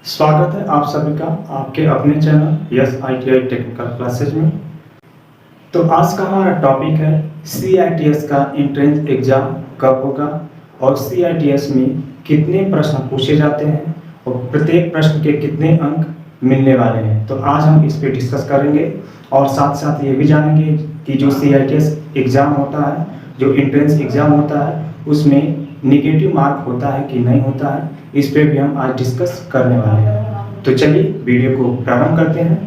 स्वागत है आप सभी का आपके अपने channel yes ITI technical classes में। तो आज का हमारा टॉपिक है CITS का एंट्रेंस एग्जाम कब होगा और CITS में कितने प्रश्न पूछे जाते हैं और प्रत्येक प्रश्न के कितने अंक मिलने वाले हैं। तो आज हम इस पे डिस्कस करेंगे और साथ साथ ये भी जानेंगे कि जो CITS एग्जाम होता है, जो एंट्रेंस एग्जाम होता है, उसमें नेगेटिव मार्क होता है कि नहीं होता है, इस पे भी हम आज डिस्कस करने वाले हैं। तो चलिए वीडियो को प्रारंभ करते हैं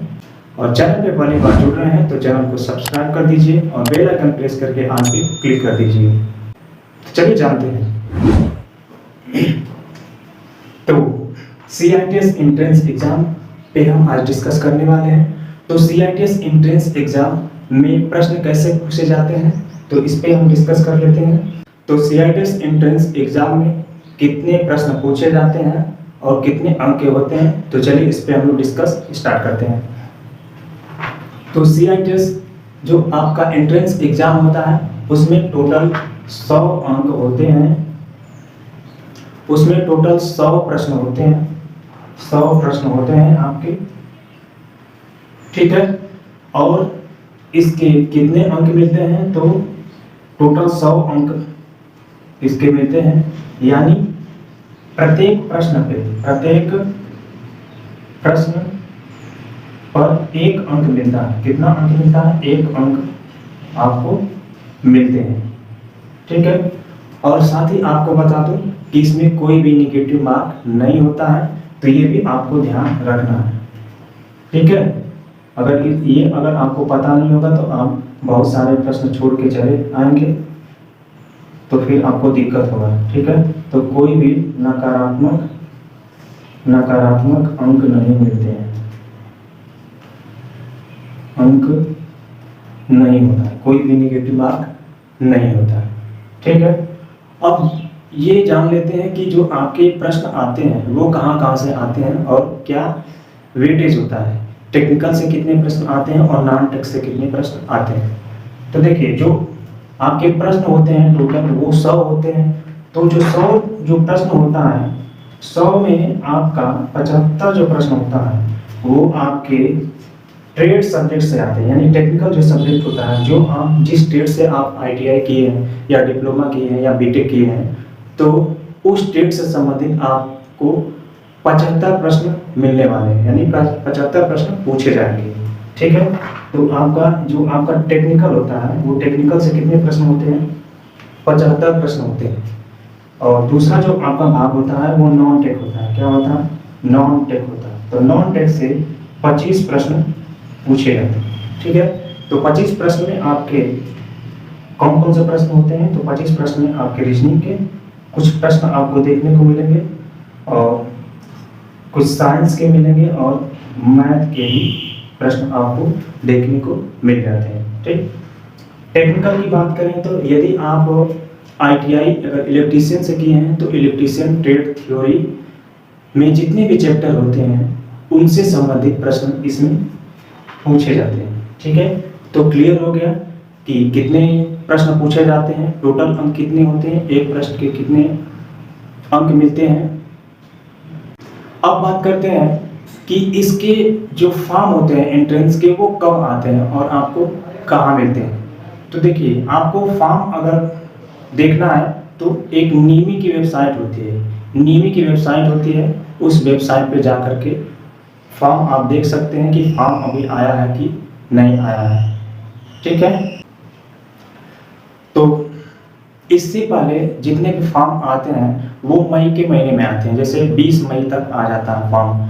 और चैनल पे पहली बार जुड़ रहे हैं तो चैनल को सब्सक्राइब कर दीजिए और बेल आइकन प्रेस करके ऑल पे क्लिक कर दीजिए। तो चलिए जानते हैं। तो CITS एंट्रेंस एग्जाम पे हम आज डिस्कस करने वाले हैं। तो CITS एंट्रेंस एग्जाम में प्रश्न कैसे पूछे जाते हैं तो इस पे हम डिस्कस कर लेते हैं। तो CITS एंट्रेंस एग्जाम में कितने प्रश्न पूछे जाते हैं और कितने अंक के होते हैं, तो चलिए इस पे हम लोग डिस्कस स्टार्ट करते हैं। तो CITS जो आपका एंट्रेंस एग्जाम होता है उसमें टोटल 100 अंक होते हैं, उसमें टोटल 100 प्रश्न होते हैं, 100 प्रश्न होते हैं आपके, ठीक है। और इसके कितने अंक मिलते हैं तो टोटल 100 अंक इसके मिलते हैं, यानी प्रत्येक प्रश्न पर एक अंक मिलता है। कितना अंक मिलता है? एक अंक आपको मिलते हैं, ठीक है। और साथ ही आपको बता दूं कि इसमें कोई भी नेगेटिव मार्क नहीं होता है, तो ये भी आपको ध्यान रखना है, ठीक है। अगर आपको पता नहीं होगा तो आप बहुत सारे प्रश्न छोड़ के चले आएंगे तो फिर आपको दिक्कत होगा, ठीक है। तो कोई भी नकारात्मक अंक नहीं मिलते हैं, अंक नहीं होता है, कोई भी नेगेटिव मार्क नहीं होता है, ठीक है। अब ये जान लेते हैं कि जो आपके प्रश्न आते हैं वो कहाँ से आते हैं और क्या वेटेज होता है, टेक्निकल से कितने प्रश्न आते हैं और नॉन टेक से कितने प्रश्न आते हैं। तो देखिए, जो आपके प्रश्न होते हैं टोटल वो 100 होते हैं। तो जो 100 जो प्रश्न होता है, 100 में आपका 75 जो प्रश्न होता है वो आपके ट्रेड सब्जेक्ट से आते हैं, यानी टेक्निकल जो सब्जेक्ट होता है, जो आप जिस ट्रेड से आप ITI किए हैं या डिप्लोमा किए हैं या बीटेक किए हैं, तो उस ट्रेड से संबंधित आपको 75 प्रश्न मिलने वाले हैं, यानी 75 प्रश्न पूछे जाएंगे, ठीक है। तो आपका टेक्निकल होता है वो टेक्निकल से कितने प्रश्न होते हैं? 75 प्रश्न होते हैं। और दूसरा जो आपका भाग होता है वो नॉन टेक होता है। क्या होता है? नॉन टेक होता है। तो नॉन टेक से 25 प्रश्न पूछे जाते हैं, ठीक है। तो 25 प्रश्न में आपके कौन कौन से प्रश्न होते हैं? तो 25 प्रश्न में आपके रीजनिंग के कुछ प्रश्न आपको देखने को मिलेंगे और कुछ साइंस के मिलेंगे और मैथ के भी प्रश्न आपको देखने को मिल जाते हैं, ठीक। टेक्निकल की बात करें तो यदि आप ITI अगर इलेक्ट्रीशियन से किए हैं तो इलेक्ट्रीशियन ट्रेड थ्योरी में जितने भी चैप्टर होते हैं उनसे संबंधित प्रश्न इसमें पूछे जाते हैं, ठीक है। तो क्लियर हो गया कि कितने प्रश्न पूछे जाते हैं, टोटल अंक कितने होते हैं, एक प्रश्न के कितने अंक मिलते हैं। अब बात करते हैं कि इसके जो फॉर्म होते हैं एंट्रेंस के वो कब आते हैं और आपको कहाँ मिलते हैं। तो देखिए, आपको फॉर्म अगर देखना है तो एक नीमी की वेबसाइट होती है, नीमी की वेबसाइट होती है, उस वेबसाइट पे जा करके फॉर्म आप देख सकते हैं कि फॉर्म अभी आया है कि नहीं आया है, ठीक है। तो इससे पहले जितने भी फॉर्म आते हैं वो मई के महीने में आते हैं, जैसे 20 मई तक आ जाता है फॉर्म।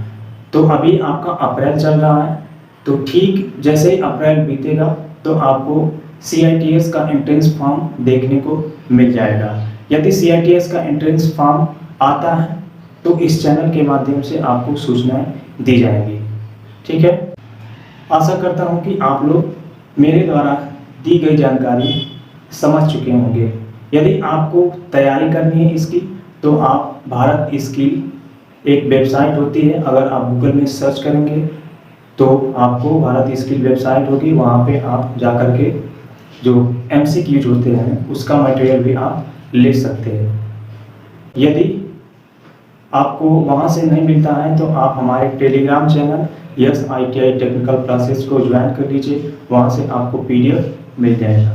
तो अभी आपका अप्रैल चल रहा है, तो ठीक जैसे ही अप्रैल बीतेगा तो आपको CITS का एंट्रेंस फॉर्म देखने को मिल जाएगा। यदि CITS का एंट्रेंस फॉर्म आता है तो इस चैनल के माध्यम से आपको सूचनाएं दी जाएंगी, ठीक है। आशा करता हूं कि आप लोग मेरे द्वारा दी गई जानकारी समझ चुके होंगे। यदि आपको तैयारी करनी है इसकी तो आप भारत स्किल एक वेबसाइट होती है, अगर आप गूगल में सर्च करेंगे तो आपको भारत स्किल वेबसाइट होगी, वहाँ पे आप जा कर के जो MCQs होते हैं उसका मटेरियल भी आप ले सकते हैं। यदि आपको वहाँ से नहीं मिलता है तो आप हमारे Telegram channel yes ITI technical classes को ज्वाइन कर लीजिए, वहाँ से आपको PDF मिल जाएगा।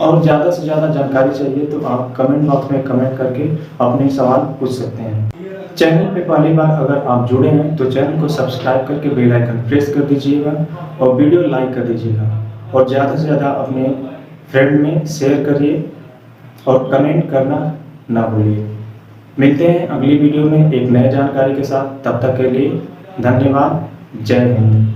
और ज़्यादा से ज़्यादा जानकारी चाहिए तो आप कमेंट बॉक्स में कमेंट करके अपने सवाल पूछ सकते हैं। चैनल पे पहली बार अगर आप जुड़े हैं तो चैनल को सब्सक्राइब करके बेल आइकन प्रेस कर दीजिएगा और वीडियो लाइक कर दीजिएगा और ज़्यादा से ज़्यादा अपने फ्रेंड में शेयर करिए और कमेंट करना ना भूलिए। मिलते हैं अगली वीडियो में एक नए जानकारी के साथ, तब तक के लिए धन्यवाद। जय हिंद।